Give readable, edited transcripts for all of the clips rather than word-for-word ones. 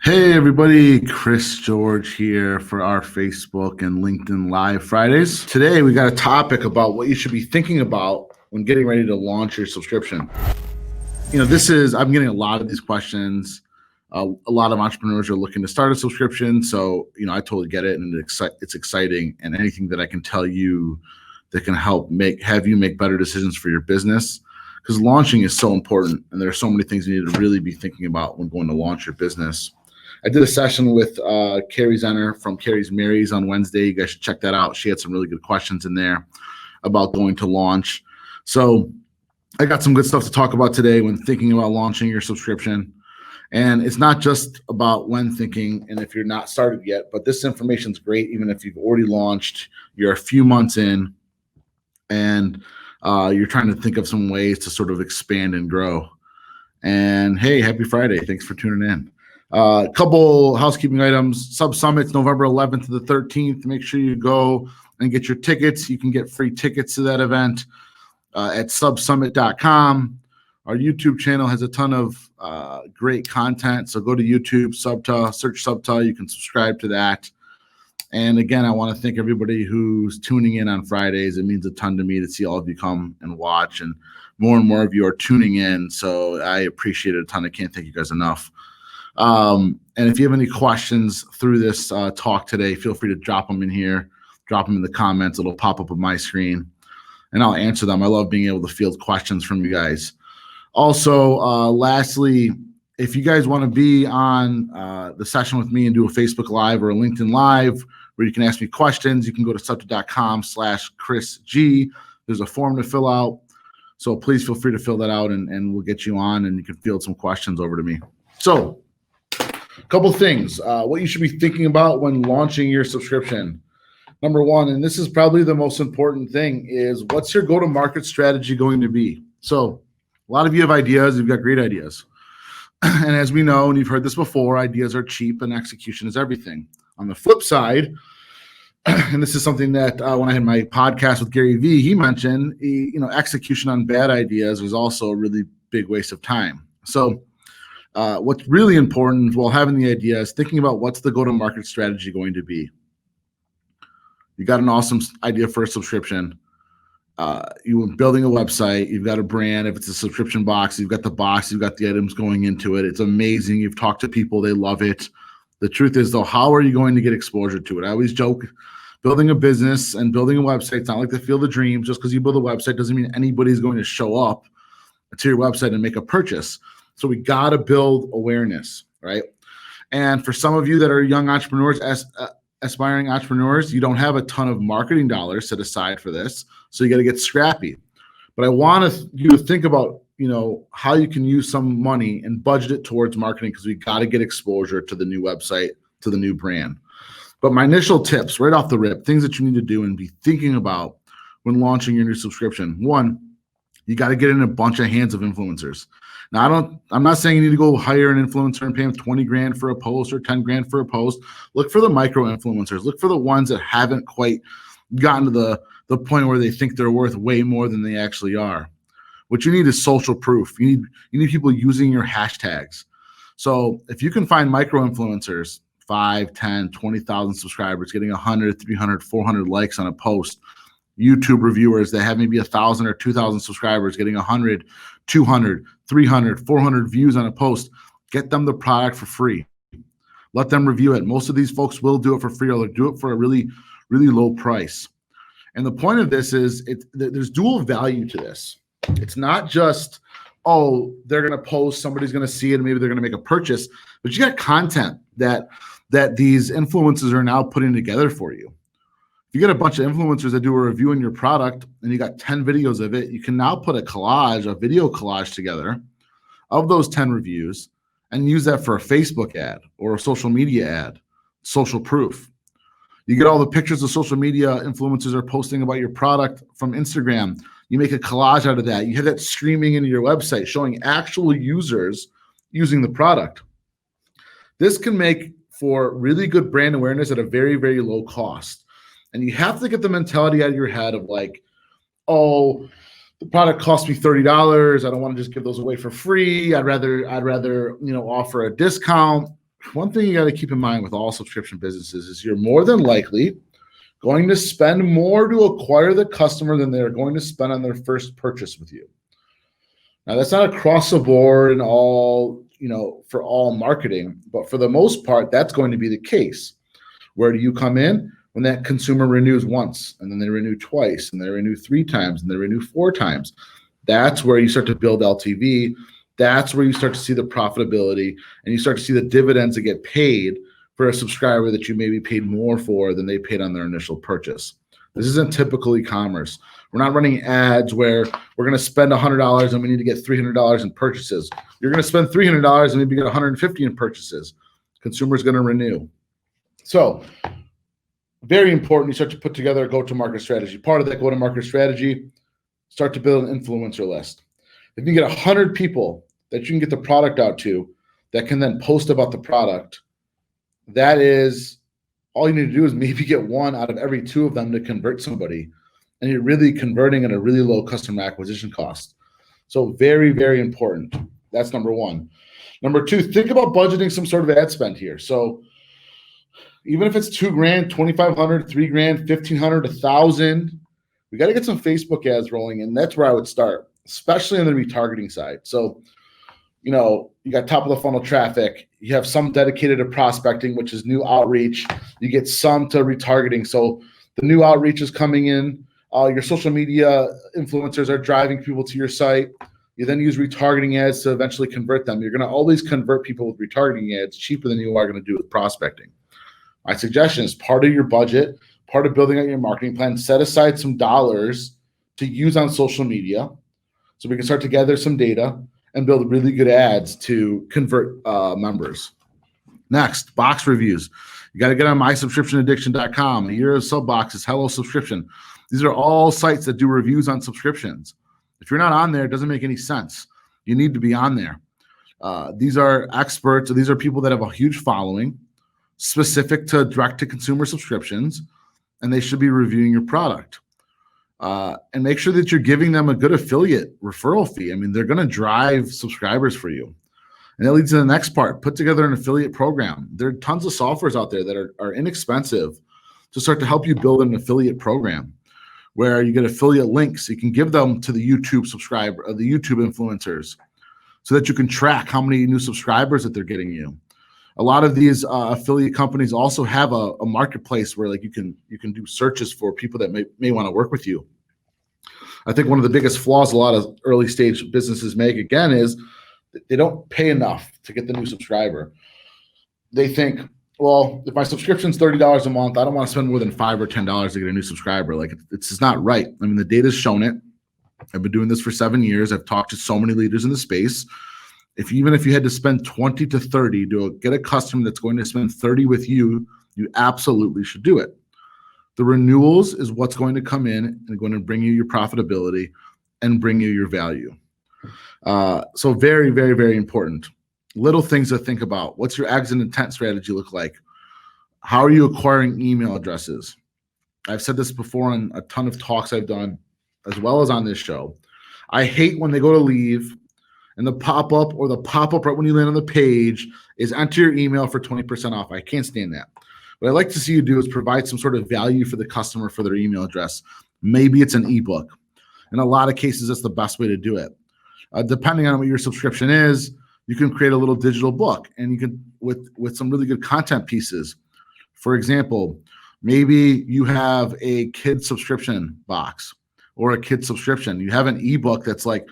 Hey everybody, Chris George here for our Facebook and LinkedIn Live Fridays. Today we got a topic about what you should be thinking about when getting ready to launch your subscription. I'm getting a lot of these questions. A lot of entrepreneurs are looking to start a subscription, so I totally get it, and it's exciting. And anything that I can tell you that can help have you make better decisions for your business, because launching is so important, and there are so many things you need to really be thinking about when going to launch your business. I did a session with Carrie Zenner from Carrie's Marys on Wednesday. You guys should check that out. She had some really good questions in there about going to launch. So I got some good stuff to talk about today when thinking about launching your subscription. And it's not just about when thinking and if you're not started yet, but this information is great even if you've already launched, you're a few months in, and you're trying to think of some ways to sort of expand and grow. And hey, happy Friday. Thanks for tuning in. A couple housekeeping items. SubSummit's November 11th to the 13th. Make sure you go and get your tickets. You can get free tickets to that event at SubSummit.com. Our YouTube channel has a ton of great content. So go to YouTube, SUBTA, search SUBTA. You can subscribe to that. And again, I want to thank everybody who's tuning in on Fridays. It means a ton to me to see all of you come and watch. And more of you are tuning in. So I appreciate it a ton. I can't thank you guys enough. And if you have any questions through this talk today, feel free to drop them in here, drop them in the comments. It'll pop up on my screen and I'll answer them. I love being able to field questions from you guys. Also, lastly, if you guys want to be on the session with me and do a Facebook Live or a LinkedIn Live where you can ask me questions, you can go to SUBTA.com/ChrisG. There's a form to fill out. So please feel free to fill that out and we'll get you on and you can field some questions over to me. So, a couple things, what you should be thinking about when launching your subscription. Number one, and this is probably the most important thing, is what's your go-to-market strategy going to be? So a lot of you have ideas. You've got great ideas. And as we know, and you've heard this before, ideas are cheap and execution is everything. On the flip side, and this is something that when I had my podcast with Gary Vee, he mentioned, execution on bad ideas is also a really big waste of time. So what's really important while having the idea is thinking about what's the go-to-market strategy going to be. You got an awesome idea for a subscription. You're building a website. You've got a brand. If it's a subscription box, you've got the box. You've got the items going into it. It's amazing. You've talked to people. They love it. The truth is, though, how are you going to get exposure to it? I always joke, building a business and building a website, it's not like the field of dreams. Just because you build a website doesn't mean anybody's going to show up to your website and make a purchase. So we got to build awareness, right? And for some of you that are young entrepreneurs, aspiring entrepreneurs, you don't have a ton of marketing dollars set aside for this. So you got to get scrappy. But I want you to think about, how you can use some money and budget it towards marketing, because we got to get exposure to the new website, to the new brand. But my initial tips right off the rip, things that you need to do and be thinking about when launching your new subscription. One, you got to get in a bunch of hands of influencers. Now, I'm not saying you need to go hire an influencer and pay them 20 grand for a post or 10 grand for a post. Look for the micro influencers. Look for the ones that haven't quite gotten to the point where they think they're worth way more than they actually are. What you need is social proof. You need people using your hashtags. So if you can find micro influencers, 5, 10, 20,000 subscribers, getting 100, 300, 400 likes on a post, YouTube reviewers that have maybe 1,000 or 2,000 subscribers, getting 100, 200, 300, 400 views on a post, get them the product for free. Let them review it. Most of theyese folks will do it for free, or they'll do it for a really, really low price. And the point of this is there's dual value to this. It's not just, they're going to post, somebody's going to see it, and maybe they're going to make a purchase, but you got content that these influencers are now putting together for you. If you get a bunch of influencers that do a review on your product and you got 10 videos of it, you can now put a video collage together of those 10 reviews and use that for a Facebook ad or a social media ad, social proof. You get all the pictures of social media influencers are posting about your product from Instagram. You make a collage out of that. You have that streaming into your website, showing actual users using the product. This can make for really good brand awareness at a very, very low cost. And you have to get the mentality out of your head of like, the product cost me $30. I don't want to just give those away for free. I'd rather offer a discount. one thing you got to keep in mind with all subscription businesses is you're more than likely going to spend more to acquire the customer than they're going to spend on their first purchase with you. Now, that's not across the board and all, for all marketing, but for the most part, that's going to be the case. Where do you come in? When that consumer renews once, and then they renew twice, and they renew 3 times, and they renew 4 times. That's where you start to build LTV. That's where you start to see the profitability, and you start to see the dividends that get paid for a subscriber that you maybe paid more for than they paid on their initial purchase. This isn't typical e-commerce. We're not running ads where we're going to spend $100 and we need to get $300 in purchases. You're going to spend $300 and maybe get $150 in purchases. Consumer's going to renew. So very important, you start to put together a go-to-market strategy. Part of that go-to-market strategy, start to build an influencer list. If you get 100 people that you can get the product out to that can then post about the product, that is all you need to do is maybe get 1 out of every 2 of them to convert somebody. And you're really converting at a really low customer acquisition cost. So very, very important. That's number 1. Number 2, think about budgeting some sort of ad spend here. So even if it's $2,000, $2,500, $3,000, $1,500, $1,000, we got to get some Facebook ads rolling, and that's where I would start, especially on the retargeting side. So, you got top of the funnel traffic. You have some dedicated to prospecting, which is new outreach. You get some to retargeting. So the new outreach is coming in. Your social media influencers are driving people to your site. You then use retargeting ads to eventually convert them. You're going to always convert people with retargeting ads cheaper than you are going to do with prospecting. My suggestion is part of your budget, part of building out your marketing plan, set aside some dollars to use on social media so we can start to gather some data and build really good ads to convert members. Next, box reviews. You got to get on mysubscriptionaddiction.com. Here is SubBoxes, Hello Subscription. These are all sites that do reviews on subscriptions. If you're not on there, it doesn't make any sense. You need to be on there. These are experts. These are people that have a huge following specific to direct-to-consumer subscriptions, and they should be reviewing your product. And make sure that you're giving them a good affiliate referral fee. I mean, they're going to drive subscribers for you. And that leads to the next part. Put together an affiliate program. There are tons of softwares out there that are inexpensive to start to help you build an affiliate program where you get affiliate links. You can give them to the YouTube subscriber, or the YouTube influencers, so that you can track how many new subscribers that they're getting you. A lot of these affiliate companies also have a marketplace where like you can do searches for people that may want to work with you. I think one of the biggest flaws a lot of early stage businesses make, again, is they don't pay enough to get the new subscriber. They think, well, if my subscription's $30 a month, I don't want to spend more than $5 or $10 to get a new subscriber. Like, it's just not right. I mean, the data's shown it. I've been doing this for 7 years. I've talked to so many leaders in the space. Even if you had to spend 20 to 30 to get a customer that's going to spend 30 with you, you absolutely should do it. The renewals is what's going to come in and going to bring you your profitability and bring you your value. So very, very, very important. Little things to think about. What's your exit intent strategy look like? How are you acquiring email addresses? I've said this before in a ton of talks I've done, as well as on this show. I hate when they go to leave and the pop-up right when you land on the page is enter your email for 20% off. I can't stand that. What I'd like to see you do is provide some sort of value for the customer for their email address. Maybe it's an ebook. In a lot of cases, that's the best way to do it. Depending on what your subscription is, you can create a little digital book, and you can with some really good content pieces. For example, maybe you have a kid subscription box or a kid subscription. You have an ebook that's like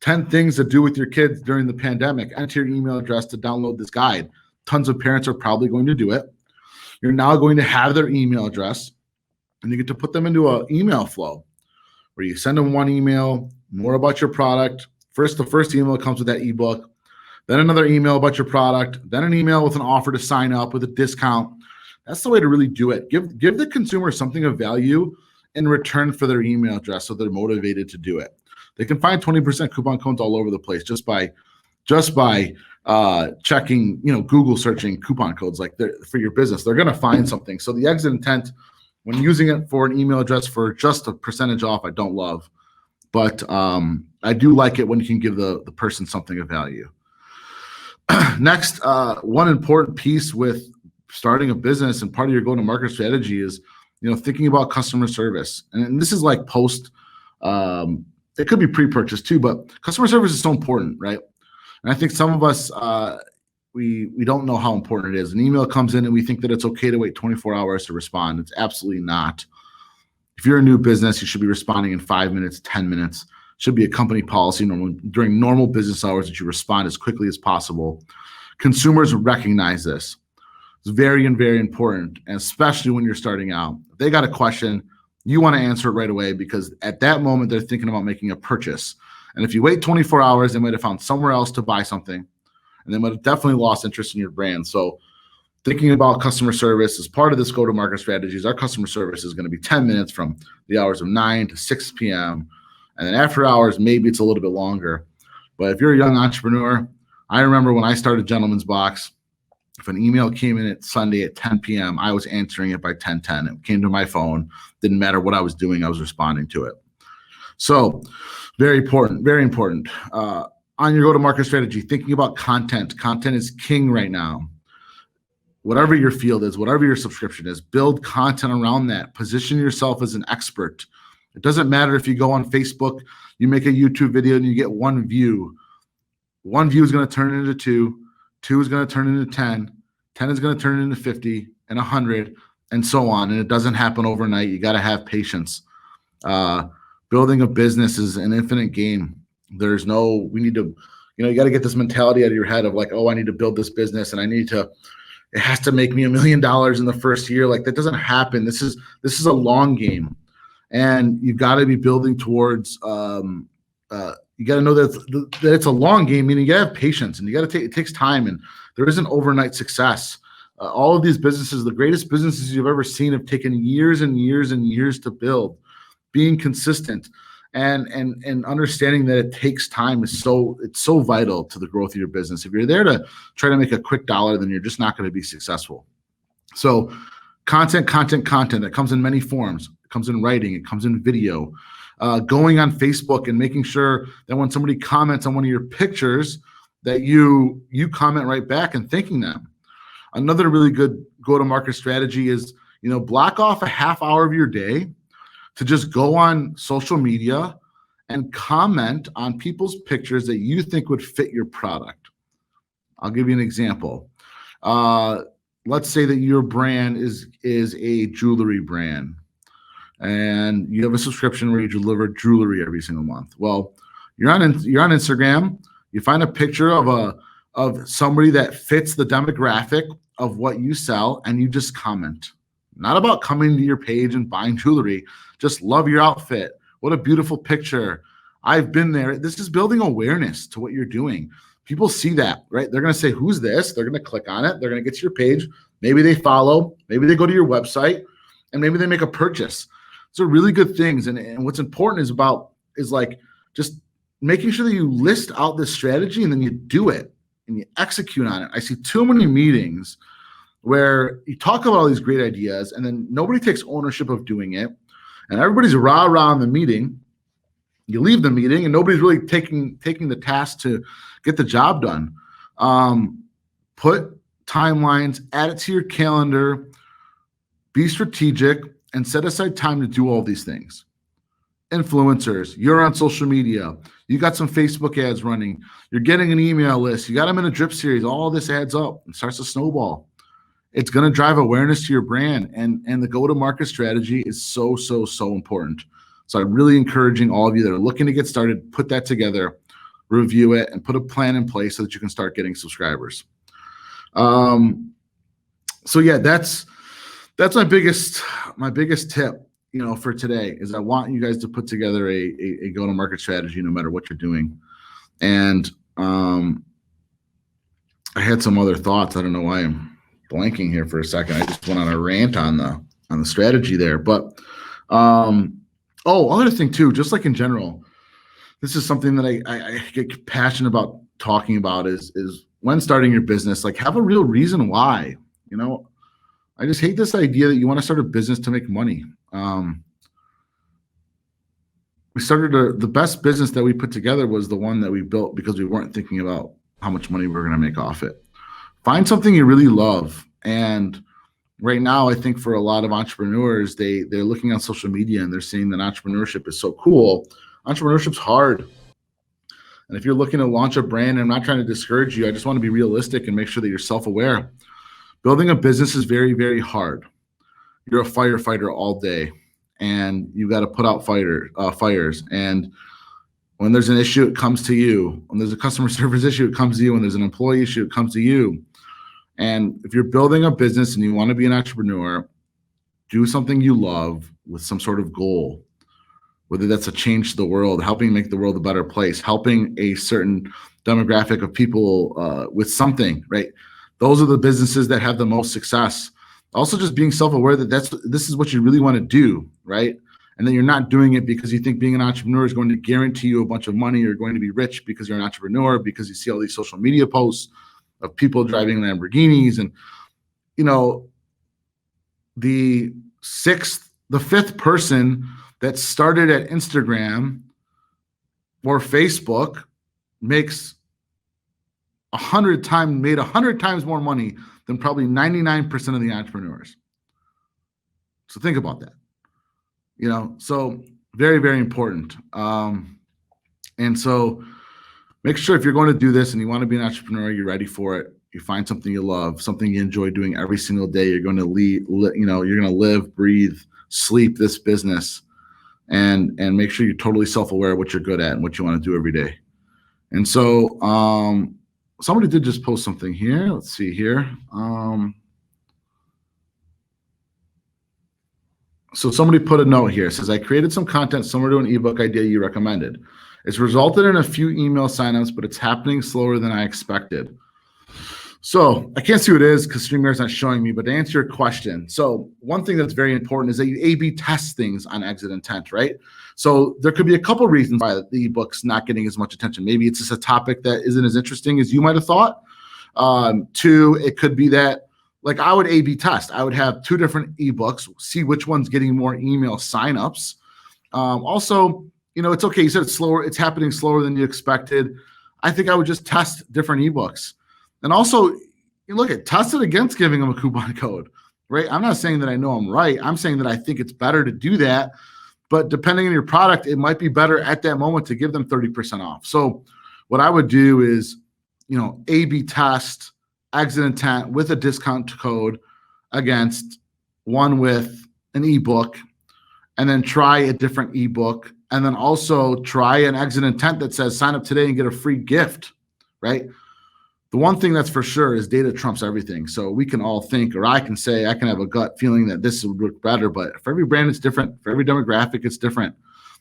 10 things to do with your kids during the pandemic. Enter your email address to download this guide. Tons of parents are probably going to do it. You're now going to have their email address, and you get to put them into an email flow where you send them one email, more about your product. The first email comes with that ebook, then another email about your product, then an email with an offer to sign up with a discount. That's the way to really do it. Give the consumer something of value in return for their email address so they're motivated to do it. They can find 20% coupon codes all over the place just by checking, Google searching coupon codes like for your business. They're going to find something. So the exit intent, when using it for an email address for just a percentage off, I don't love. But I do like it when you can give the person something of value. Next, one important piece with starting a business and part of your go-to-market strategy is, thinking about customer service. And this is like post, it could be pre-purchase too, but customer service is so important, right? And I think some of us, we don't know how important it is. An email comes in and we think that it's okay to wait 24 hours to respond. It's absolutely not. If you're a new business, you should be responding in 5 minutes, 10 minutes. Should be a company policy during normal business hours that you respond as quickly as possible. Consumers recognize this. It's very, very important, and especially when you're starting out. If they got a question, you want to answer it right away, because at that moment, they're thinking about making a purchase. And if you wait 24 hours, they might have found somewhere else to buy something, and they might have definitely lost interest in your brand. So thinking about customer service as part of this go-to-market strategies, our customer service is going to be 10 minutes from the hours of 9 to 6 p.m., and then after hours, maybe it's a little bit longer. But if you're a young entrepreneur, I remember when I started Gentleman's Box, if an email came in at Sunday at 10 p.m., I was answering it by 10:10. It came to my phone. Didn't matter what I was doing, I was responding to it. So very important, very important. On your go-to-market strategy, thinking about content. Content is king right now. Whatever your field is, whatever your subscription is, build content around that. Position yourself as an expert. It doesn't matter if you go on Facebook, you make a YouTube video and you get 1 view. 1 view is going to turn into 2. 2 is going to turn into 10. 10 is going to turn into 50 and 100 and so on. And it doesn't happen overnight. You got to have patience. Building a business is an infinite game. There's no, we need to, you got to get this mentality out of your head of like, oh, I need to build this business and it has to make me $1 million in the first year. Like, that doesn't happen. This is a long game. And you've got to be building towards, you got to know that it's a long game, meaning you got to have patience, and it takes time, and there isn't overnight success. All of these businesses, the greatest businesses you've ever seen, have taken years and years and years to build. Being consistent and understanding that it takes time is so vital to the growth of your business. If you're there to try to make a quick dollar, then you're just not going to be successful. So content that comes in many forms. It comes in writing, it comes in video, going on Facebook and making sure that when somebody comments on one of your pictures that you comment right back and thanking them. Another really good go-to-market strategy is, block off a half hour of your day to just go on social media and comment on people's pictures that you think would fit your product. I'll give you an example. Let's say that your brand is a jewelry brand, and you have a subscription where you deliver jewelry every single month. Well, you're on Instagram, you find a picture of somebody that fits the demographic of what you sell, and you just comment. Not about coming to your page and buying jewelry. Just love your outfit. What a beautiful picture. I've been there. This is building awareness to what you're doing. People see that, right? They're going to say, who's this? They're going to click on it. They're going to get to your page. Maybe they follow. Maybe they go to your website, and maybe they make a purchase. Those are really good things. And what's important is like just making sure that you list out this strategy and then you do it and you execute on it. I see too many meetings where you talk about all these great ideas and then nobody takes ownership of doing it, and everybody's rah-rah in the meeting. You leave the meeting and nobody's really taking the task to get the job done. Put timelines, add it to your calendar, be strategic, and set aside time to do all these things. Influencers, you're on social media, you got some Facebook ads running, you're getting an email list, you got them in a drip series, all this adds up and starts to snowball. It's going to drive awareness to your brand, and the go-to-market strategy is so important. So I'm really encouraging all of you that are looking to get started, put that together, review it, and put a plan in place so that you can start getting subscribers. So yeah, that's my biggest tip, for today, is I want you guys to put together a go-to-market strategy no matter what you're doing. And I had some other thoughts. I don't know why I'm blanking here for a second. I just went on a rant on the strategy there. But other thing too, just like in general, this is something that I get passionate about talking about is when starting your business, like, have a real reason why. I just hate this idea that you want to start a business to make money. We started the best business that we put together was the one that we built because we weren't thinking about how much money we're going to make off it. Find something you really love. And right now, I think for a lot of entrepreneurs, they're looking on social media and they're seeing that entrepreneurship is so cool. Entrepreneurship's hard. And if you're looking to launch a brand, and I'm not trying to discourage you, I just want to be realistic and make sure that you're self-aware. Building a business is very, very hard. You're a firefighter all day, and you got to put out fires. And when there's an issue, it comes to you. When there's a customer service issue, it comes to you. When there's an employee issue, it comes to you. And if you're building a business and you want to be an entrepreneur, do something you love with some sort of goal, whether that's a change to the world, helping make the world a better place, helping a certain demographic of people with something, right? Those are the businesses that have the most success. Also, just being self-aware that this is what you really want to do, right? And then you're not doing it because you think being an entrepreneur is going to guarantee you a bunch of money. You're going to be rich because you're an entrepreneur, because you see all these social media posts of people driving Lamborghinis. And, you know, the fifth person that started at Instagram or Facebook makes 100 times more money than probably 99% of the entrepreneurs. So think about that. You know, so very, very important. And so make sure if you're going to do this and you want to be an entrepreneur, you're ready for it. You find something you love, something you enjoy doing every single day. You're going to you're going to live, breathe, sleep this business, and make sure you're totally self-aware of what you're good at and what you want to do every day. And so somebody did just post something here. Let's see here. So somebody put a note here. It says, I created some content similar to an ebook idea you recommended. It's resulted in a few email signups, but it's happening slower than I expected. So I can't see what it is because StreamYard's not showing me, but to answer your question. So one thing that's very important is that you A/B test things on Exit Intent, right? So there could be a couple reasons why the ebook's not getting as much attention. Maybe it's just a topic that isn't as interesting as you might have thought. Two, it could be that, like, I would A/B test. I would have two different ebooks, see which one's getting more email signups. Also, you know, it's okay. You said it's slower. It's happening slower than you expected. I think I would just test different ebooks. And also, you look at test it against giving them a coupon code, right? I'm not saying that I know I'm right. I'm saying that I think it's better to do that. But depending on your product, it might be better at that moment to give them 30% off. So what I would do is, you know, A/B test Exit Intent with a discount code against one with an ebook, and then try a different ebook, and then also try an Exit Intent that says sign up today and get a free gift, right? The one thing that's for sure is data trumps everything. So we can all think, or I can say, I can have a gut feeling that this would work better, but for every brand, it's different. For every demographic, it's different.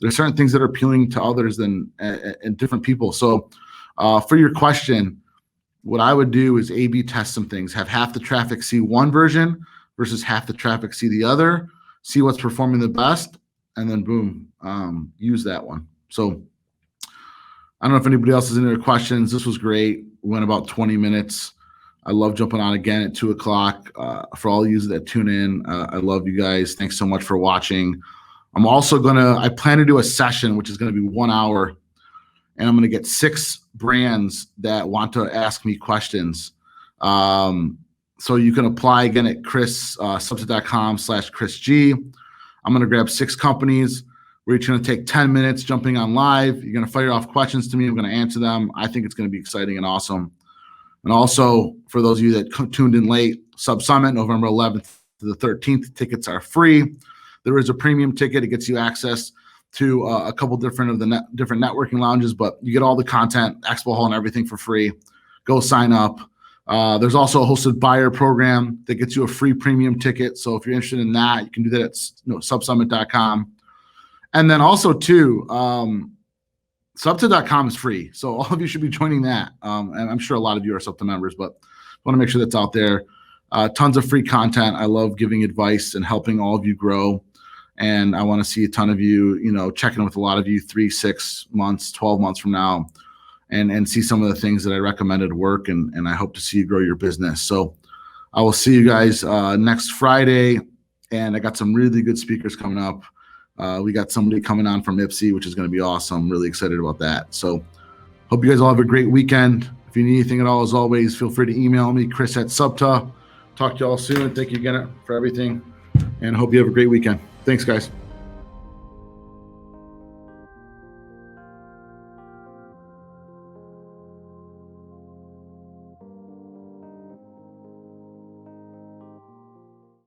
There's certain things that are appealing to others than and different people. So for your question, what I would do is A/B test some things, have half the traffic see one version versus half the traffic see the other, see what's performing the best, and then boom, use that one. So I don't know if anybody else has any other questions. This was great. We went about 20 minutes. I love jumping on again at 2 o'clock. For all you that tune in, I love you guys. Thanks so much for watching. I'm also I plan to do a session, which is going to be 1 hour, and I'm going to get 6 brands that want to ask me questions. So you can apply again at SubSummit.com/ChrisG. I'm going to grab 6 companies. We're each going to take 10 minutes jumping on live. You're going to fire off questions to me. I'm going to answer them. I think it's going to be exciting and awesome. And also, for those of you that tuned in late, SubSummit, November 11th to the 13th, tickets are free. There is a premium ticket. It gets you access to a couple different networking lounges, but you get all the content, Expo Hall and everything for free. Go sign up. There's also a hosted buyer program that gets you a free premium ticket. So if you're interested in that, you can do that at SubSummit.com. And then also too, SUBTA.com is free. So all of you should be joining that. And I'm sure a lot of you are SUBTA members, but I want to make sure that's out there. Tons of free content. I love giving advice and helping all of you grow. And I want to see a ton of you, you know, checking with a lot of you 3, 6 months, 12 months from now, and see some of the things that I recommended work. And I hope to see you grow your business. So I will see you guys next Friday. And I got some really good speakers coming up. We got somebody coming on from Ipsy, which is going to be awesome. Really excited about that. So hope you guys all have a great weekend. If you need anything at all, as always, feel free to email me, Chris at SUBTA. Talk to you all soon. Thank you again for everything, and hope you have a great weekend. Thanks, guys.